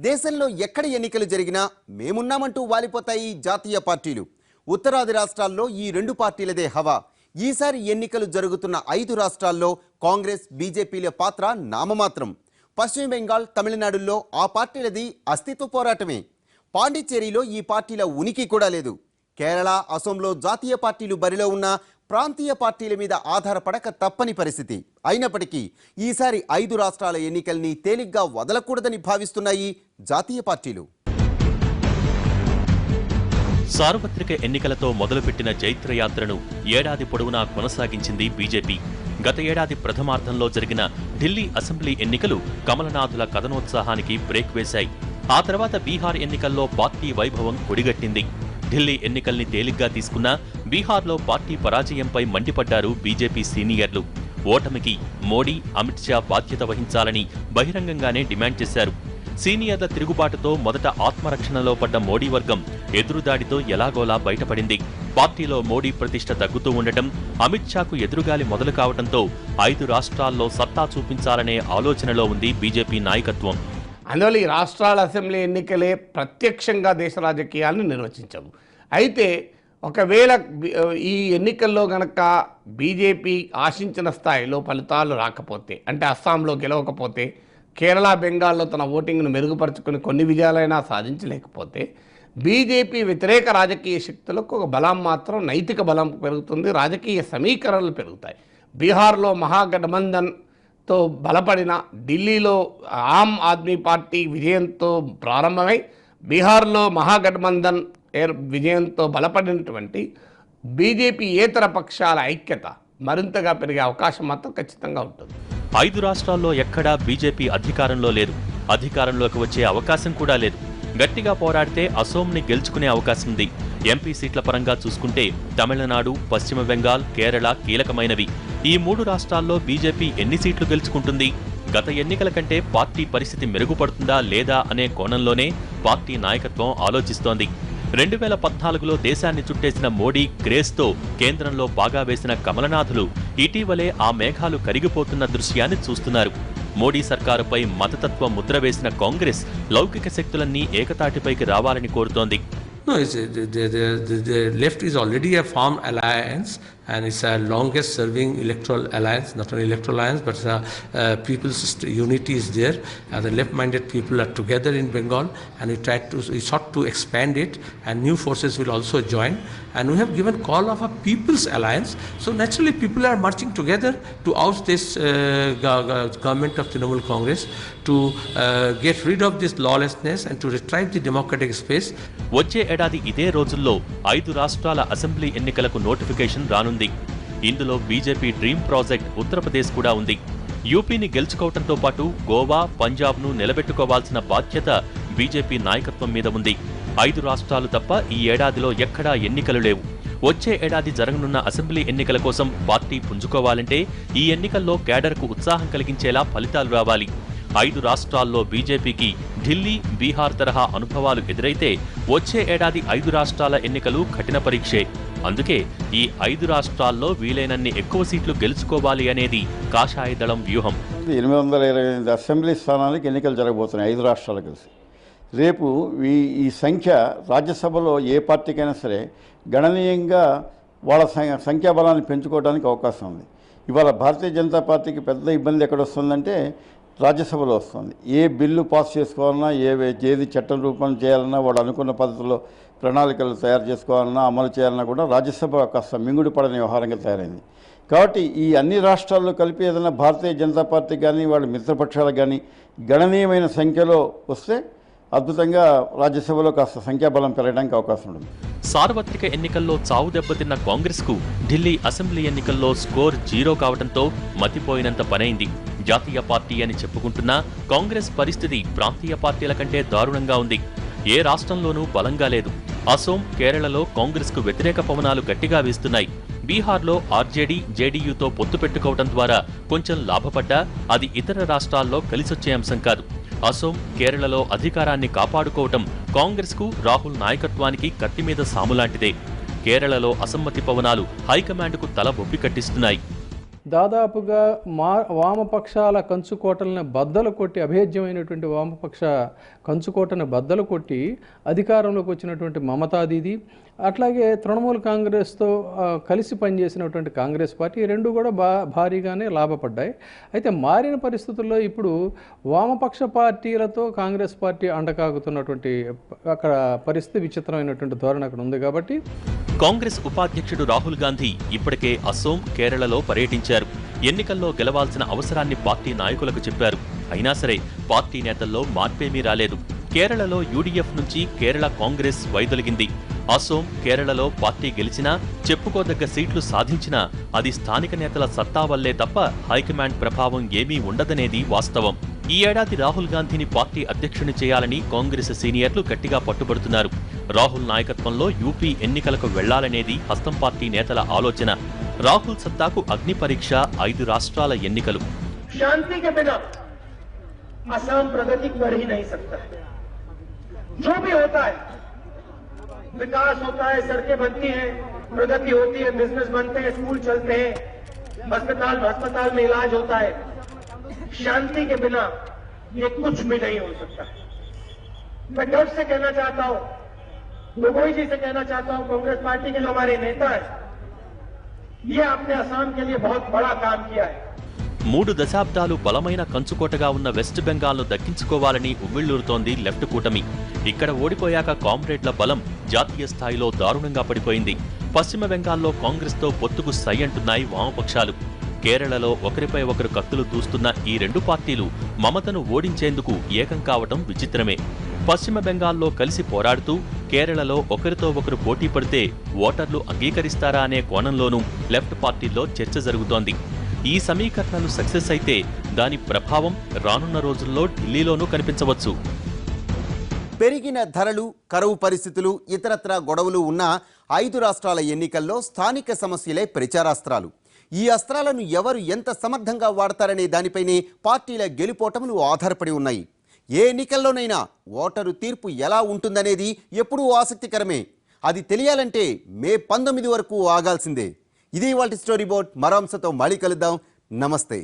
దేశంలో ఎక్కడ ఎన్నికలు జరిగినా మేమున్నామంటూ వాలిపోతాయి జాతీయ పార్టీలు. ఉత్తరాది రాష్ట్రాల్లో ఈ రెండు పార్టీలదే హవా. ఈసారి ఎన్నికలు జరుగుతున్న 5 రాష్ట్రాల్లో కాంగ్రెస్ బీజేపీల పాత్ర నామమాత్రం. పశ్చిమ బెంగాల్, తమిళనాడుల్లో ఆ పార్టీలది అస్తిత్వ పోరాటమే. పాండిచ్చేరిలో ఈ పార్టీల ఉనికి కూడా లేదు. కేరళ, అసోంలో జాతీయ పార్టీలు బరిలో ఉన్న ప్రాంతీయ పార్టీల మీద ఆధారపడక తప్పని పరిస్థితి. అయినప్పటికీ ఈసారి 5 రాష్ట్రాల ఎన్నికల్ని తేలిగ్గా వదలకూడదని భావిస్తున్నాయి జాతీయ పార్టీలు. సార్వత్రిక ఎన్నికలతో మొదలుపెట్టిన జైత్రయాత్రను ఏడాది పొడవునా కొనసాగించింది బీజేపీ. గత ఏడాది ప్రథమార్థంలో జరిగిన ఢిల్లీ అసెంబ్లీ ఎన్నికలు కమలనాథుల కథనోత్సాహానికి బ్రేక్ వేశాయి. ఆ తర్వాత బీహార్ ఎన్నికల్లో పార్టీ వైభవం కొడిగట్టింది. ఢిల్లీ ఎన్నికల్ని తేలిగ్గా తీసుకున్నా బీహార్లో పార్టీ పరాజయంపై మండిపడ్డారు బీజేపీ సీనియర్లు. ఓటమికి మోడీ, అమిత్ షా బాధ్యత వహించాలని బహిరంగంగానే డిమాండ్ చేశారు. సీనియర్ల తిరుగుబాటుతో మొదట ఆత్మరక్షణలో పడ్డ మోడీ వర్గం ఎదురుదాడితో ఎలాగోలా బయటపడింది. పార్టీలో మోడీ ప్రతిష్ఠ తగ్గుతూ ఉండటం, అమిత్ షాకు ఎదురుగాలి మొదలు కావడంతో 5 రాష్ట్రాల్లో సత్తా చూపించాలనే ఆలోచనలో ఉంది బీజేపీ నాయకత్వం. అందువల్ల ఈ రాష్ట్రాల అసెంబ్లీ ఎన్నికలే ప్రత్యక్షంగా దేశ రాజకీయాలను నిర్వచించవు. అయితే ఒకవేళ ఈ ఎన్నికల్లో గనక బీజేపీ ఆశించిన స్థాయిలో ఫలితాలు రాకపోతే, అంటే అస్సాంలో గెలవకపోతే, కేరళ, బెంగాల్లో తన ఓటింగ్ను మెరుగుపరుచుకుని కొన్ని విజయాలైనా సాధించలేకపోతే బీజేపీ వ్యతిరేక రాజకీయ శక్తులకు ఒక బలం మాత్రం, నైతిక బలం పెరుగుతుంది, రాజకీయ సమీకరణలు పెరుగుతాయి. బీహార్లో మహాగఠబంధన్తో బలపడిన ఢిల్లీలో ఆమ్ ఆద్మీ పార్టీ విజయంతో ప్రారంభమై బీహార్లో మహాగఠబంధన్ విజయంతో బలపడినటువంటి బీజేపీ ఏతర పక్షాల ఐక్యత మరింతగా పెరిగే అవకాశం మాత్రం ఖచ్చితంగా ఉంటుంది. 5 రాష్ట్రాల్లో ఎక్కడా బీజేపీ అధికారంలో లేదు. అధికారంలోకి వచ్చే అవకాశం కూడా లేదు. గట్టిగా పోరాడితే అసోంని గెలుచుకునే అవకాశం ఉంది. ఎంపీ సీట్ల పరంగా చూసుకుంటే తమిళనాడు, పశ్చిమ బెంగాల్, కేరళ కీలకమైనవి. ఈ 3 రాష్ట్రాల్లో బీజేపీ ఎన్ని సీట్లు గెలుచుకుంటుంది? గత ఎన్నికల కంటే పార్టీ పరిస్థితి మెరుగుపడుతుందా లేదా అనే కోణంలోనే పార్టీ నాయకత్వం ఆలోచిస్తోంది. 2014లో దేశాన్ని చుట్టేసిన మోడీ క్రేజ్తో కేంద్రంలో బాగా వేసిన కమలనాథులు ఇటీవలే ఆ మేఘాలు కరిగిపోతున్న దృశ్యాన్ని చూస్తున్నారు. మోడీ సర్కారుపై మతతత్వ ముద్ర వేసిన కాంగ్రెస్ లౌకిక శక్తులన్నీ ఏకతాటిపైకి రావాలని కోరుతోంది. No, the left is already a firm alliance, and it's a longest serving electoral alliance, not only electoral alliance, but people's unity is there. The left-minded people are together in Bengal, and we sought to expand it, and new forces will also join. And we have given call of a people's alliance, so naturally people are marching together to oust this government of Trinamool Congress, to get rid of this lawlessness and to retrieve the democratic space. వచ్చే ఏడాది ఇదే రోజుల్లో 5 రాష్ట్రాల assembly ఎన్నికలకు notification రానుంది. ఇందులో BJP dream project Uttar Pradesh కూడా ఉంది. యూపీని గెలుచుకోవడంతో పాటు గోవా, పంజాబ్ను నిలబెట్టుకోవాల్సిన బాధ్యత బీజేపీ నాయకత్వం మీద ఉంది. 5 రాష్ట్రాలు తప్ప ఈ ఏడాదిలో ఎక్కడా ఎన్నికలు లేవు. వచ్చే ఏడాది జరగనున్న అసెంబ్లీ ఎన్నికల కోసం పార్టీ పుంజుకోవాలంటే ఈ ఎన్నికల్లో కేడర్కు ఉత్సాహం కలిగించేలా ఫలితాలు రావాలి. 5 రాష్ట్రాల్లో బీజేపీకి ఢిల్లీ, బీహార్ తరహా అనుభవాలు ఎదురైతే వచ్చే ఏడాది 5 రాష్ట్రాల ఎన్నికలు కఠిన పరీక్షే. అందుకే ఈ 5 రాష్ట్రాల్లో వీలైనన్ని ఎక్కువ సీట్లు గెలుచుకోవాలి అనేది కాషాయ దళం వ్యూహం. 828 అసెంబ్లీ స్థానాలకు ఎన్నికలు జరగబోతున్నాయి 5 రాష్ట్రాలు కలిసి. రేపు ఈ సంఖ్య రాజ్యసభలో ఏ పార్టీకైనా సరే గణనీయంగా వాళ్ళ సంఖ్యాబలాన్ని పెంచుకోవడానికి అవకాశం ఉంది. ఇవాళ భారతీయ జనతా పార్టీకి పెద్ద ఇబ్బంది ఎక్కడ వస్తుందంటే రాజ్యసభలో వస్తుంది. ఏ బిల్లు పాస్ చేసుకోవాలన్నా, ఏది చట్టం రూపం చేయాలన్నా, వాళ్ళు అనుకున్న పద్ధతిలో ప్రణాళికలు తయారు చేసుకోవాలన్నా, అమలు చేయాలన్నా కూడా రాజ్యసభ కాస్త మింగుడు పడని వ్యవహారంగా తయారైంది. కాబట్టి ఈ అన్ని రాష్ట్రాల్లో కలిపి ఏదైనా భారతీయ జనతా పార్టీ కానీ వాళ్ళ మిత్రపక్షాలకు కానీ గణనీయమైన సంఖ్యలో వస్తే అద్భుతంగా రాజ్యసభలో కాస్త సంఖ్యాబలం పెరగడానికి అవకాశం ఉంటుంది. సార్వత్రిక ఎన్నికల్లో చావు దెబ్బతిన్న కాంగ్రెస్కు ఢిల్లీ అసెంబ్లీ ఎన్నికల్లో స్కోర్ 0 కావడంతో మతిపోయినంత పనైంది. జాతీయ పార్టీ అని చెప్పుకుంటున్నా కాంగ్రెస్ పరిస్థితి ప్రాంతీయ పార్టీల కంటే దారుణంగా ఉంది. ఏ రాష్ట్రంలోనూ బలంగా లేదు. అసోం, కేరళలో కాంగ్రెస్కు వ్యతిరేక పవనాలు గట్టిగా వీస్తున్నాయి. బీహార్లో ఆర్జేడీ, జేడీయూతో పొత్తు పెట్టుకోవడం ద్వారా కొంచెం లాభపడ్డా అది ఇతర రాష్ట్రాల్లో కలిసొచ్చే అంశం కాదు. అసోం, కేరళలో అధికారాన్ని కాపాడుకోవటం కాంగ్రెస్కు, రాహుల్ నాయకత్వానికి కత్తిమీద సాములాంటిదే. కేరళలో అసమ్మతి పవనాలు హైకమాండ్కు తల బొప్పి కట్టిస్తున్నాయి. దాదాపుగా వామపక్షాల కంచుకోటలను బద్దలు కొట్టి, అభేద్యమైనటువంటి వామపక్ష కంచుకోటను బద్దలు కొట్టి అధికారంలోకి వచ్చినటువంటి మమతా దీది, అట్లాగే తృణమూల్ కాంగ్రెస్తో కలిసి పనిచేసినటువంటి కాంగ్రెస్ పార్టీ, ఈ రెండు కూడా భారీగానే లాభపడ్డాయి. అయితే మారిన పరిస్థితుల్లో ఇప్పుడు వామపక్ష పార్టీలతో కాంగ్రెస్ పార్టీ అండకాగుతున్నటువంటి అక్కడ పరిస్థితి విచిత్రమైనటువంటి ధోరణి అక్కడ ఉంది. కాబట్టి కాంగ్రెస్ ఉపాధ్యక్షుడు రాహుల్ గాంధీ ఇప్పటికే అసోం, కేరళలో పర్యటించారు. ఎన్నికల్లో గెలవాల్సిన అవసరాన్ని పార్టీ నాయకులకు చెప్పారు. అయినా సరే పార్టీ నేతల్లో మార్పేమీ రాలేదు. కేరళలో యూడీఎఫ్ నుంచి కేరళ కాంగ్రెస్ వైదొలిగింది. అసోం, కేరళలో పార్టీ గెలిచినా, చెప్పుకోదగ్గ సీట్లు సాధించినా అది స్థానిక నేతల సత్తా వల్లే తప్ప హైకమాండ్ ప్రభావం ఏమీ ఉండదనేది వాస్తవం. ఈ ఏడాది రాహుల్ గాంధీని పార్టీ అధ్యక్షుని చేయాలని కాంగ్రెస్ సీనియర్లు గట్టిగా పట్టుబడుతున్నారు. రాహుల్ నాయకత్వంలో యూపీ ఎన్నికలకు వెళ్లాలనేది హస్తం పార్టీ నేతల ఆలోచన. రాహుల్ సత్తాకు అగ్ని పరీక్ష 5 రాష్ట్రాల ఎన్నికలు. शांति के बिना असम प्रगति कर ही नहीं सकता है। जो भी होता है, विकास होता है, सड़कें बनती हैं, प्रगति होती है, बिजनेस बनते हैं, स्कूल चलते हैं, अस्पताल में इलाज होता है, शांति के बिना ये कुछ भी नहीं हो सकता है। मैं गर्व से कहना चाहता हूं, गोगोई जी से कहना चाहता हूं, कांग्रेस पार्टी के जो हमारे नेता हैं, ये आपने असम के लिए बहुत बड़ा काम किया है। 3 దశాబ్దాలు బలమైన కంచుకోటగా ఉన్న వెస్ట్ బెంగాల్ను దక్కించుకోవాలని ఉవ్విళ్లూరుతోంది లెఫ్ట్ కూటమి. ఇక్కడ ఓడిపోయాక కామ్రేడ్ల బలం జాతీయ స్థాయిలో దారుణంగా పడిపోయింది. పశ్చిమ బెంగాల్లో కాంగ్రెస్తో పొత్తుకు సై అంటున్నాయి వామపక్షాలు. కేరళలో ఒకరిపై ఒకరు కత్తులు దూస్తున్న ఈ 2 పార్టీలు మమతను ఓడించేందుకు ఏకం కావటం విచిత్రమే. పశ్చిమ బెంగాల్లో కలిసి పోరాడుతూ కేరళలో ఒకరితో ఒకరు పోటీ పడితే ఓటర్లు అంగీకరిస్తారా అనే కోణంలోనూ లెఫ్ట్ పార్టీల్లో చర్చ జరుగుతోంది. ఈ సమీకరణలు సక్సెస్ అయితే దాని ప్రభావం రానున్న రోజుల్లో ఢిల్లీలోనూ కనిపించవచ్చు. పెరిగిన ధరలు, కరువు పరిస్థితులు, ఇతరత్రా గొడవలు ఉన్న 5 రాష్ట్రాల ఎన్నికల్లో స్థానిక సమస్యలే ప్రచారాస్త్రాలు. ఈ అస్త్రాలను ఎవరు ఎంత సమర్థంగా వాడతారనే దానిపైనే పార్టీల గెలుపోటములు ఆధారపడి ఉన్నాయి. ఏ ఎన్నికల్లోనైనా ఓటరు తీర్పు ఎలా ఉంటుందనేది ఎప్పుడూ ఆసక్తికరమే. అది తెలియాలంటే మే 19 వరకు ఆగాల్సిందే. ఇది ఇవాల్టి స్టోరీ బోర్డ్. మరో అంశంతో మళ్ళీ కలుద్దాం. నమస్తే.